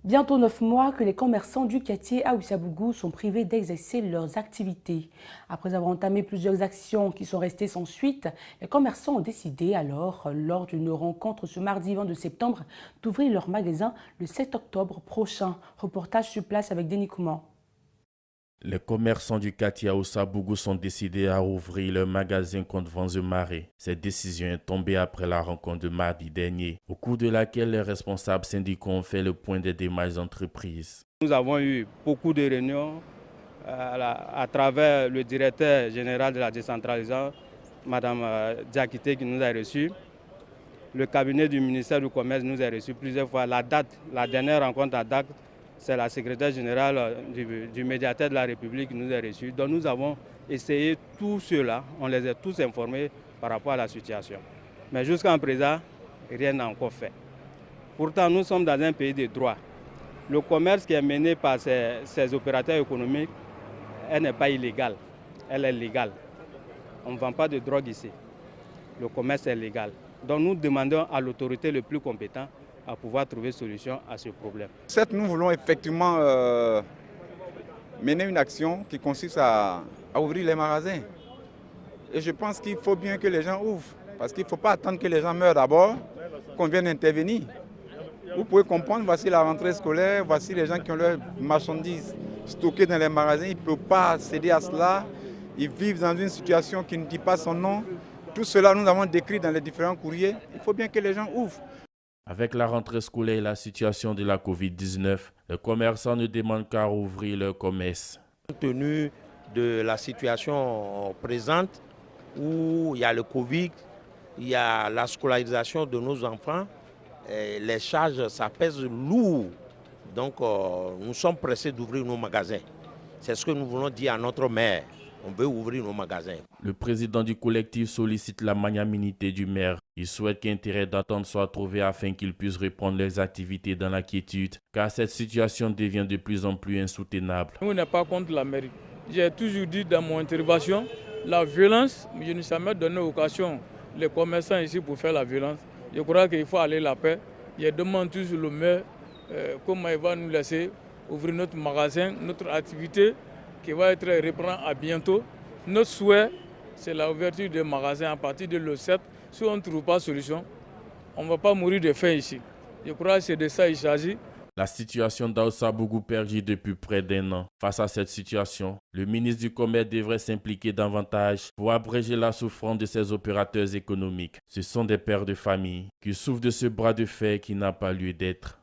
Bientôt 9 mois que les commerçants du quartier à Ousabougou sont privés d'exercer leurs activités. Après avoir entamé plusieurs actions qui sont restées sans suite, les commerçants ont décidé alors, lors d'une rencontre ce mardi 22 septembre, d'ouvrir leur magasin le 7 octobre prochain. Reportage sur place avec Denis Kouman. Les commerçants du quartier à Ousabougou sont décidés à ouvrir leur magasin contre vents et marées. Cette décision est tombée après la rencontre de mardi dernier, au cours de laquelle les responsables syndicaux ont fait le point des démarches d'entreprise. Nous avons eu beaucoup de réunions à travers le directeur général de la décentralisation, Mme Diakité, qui nous a reçus. Le cabinet du ministère du Commerce nous a reçus plusieurs fois. La dernière rencontre à date, c'est la secrétaire générale du médiateur de la République qui nous a reçus. Donc nous avons essayé tout cela, on les a tous informés par rapport à la situation. Mais jusqu'à présent, rien n'a encore fait. Pourtant, nous sommes dans un pays de droit. Le commerce qui est mené par ces opérateurs économiques, elle n'est pas illégale, elle est légale. On ne vend pas de drogue ici. Le commerce est légal. Donc nous demandons à l'autorité le plus compétent à pouvoir trouver solution à ce problème. Certes, nous voulons effectivement mener une action qui consiste à ouvrir les magasins. Et je pense qu'il faut bien que les gens ouvrent, parce qu'il ne faut pas attendre que les gens meurent d'abord, qu'on vienne intervenir. Vous pouvez comprendre, voici la rentrée scolaire, voici les gens qui ont leurs marchandises stockées dans les magasins, ils ne peuvent pas céder à cela, ils vivent dans une situation qui ne dit pas son nom. Tout cela, nous avons décrit dans les différents courriers. Il faut bien que les gens ouvrent. Avec la rentrée scolaire et la situation de la COVID-19, les commerçants ne demandent qu'à rouvrir leur commerce. Compte tenu de la situation présente, où il y a le Covid, il y a la scolarisation de nos enfants, les charges, ça pèse lourd. Donc, nous sommes pressés d'ouvrir nos magasins. C'est ce que nous voulons dire à notre maire. On veut ouvrir nos magasins. Le président du collectif sollicite la magnanimité du maire. Il souhaite qu'un terrain d'entente soit trouvé afin qu'ils puissent reprendre leurs activités dans la quiétude, car cette situation devient de plus en plus insoutenable. Nous n'est pas contre la mairie. J'ai toujours dit dans mon intervention, la violence, je ne sais jamais donné occasion les commerçants ici pour faire la violence. Je crois qu'il faut aller la paix. Je demande toujours le maire comment il va nous laisser ouvrir notre magasin, notre activité qui va être repris à bientôt. Notre souhait, c'est l'ouverture des magasins à partir de le 7. Si on ne trouve pas de solution, on ne va pas mourir de faim ici. Je crois que c'est de ça qu'il s'agit. La situation d'Ousabougou perdure depuis près d'un an. Face à cette situation, le ministre du Commerce devrait s'impliquer davantage pour abréger la souffrance de ces opérateurs économiques. Ce sont des pères de famille qui souffrent de ce bras de fer qui n'a pas lieu d'être.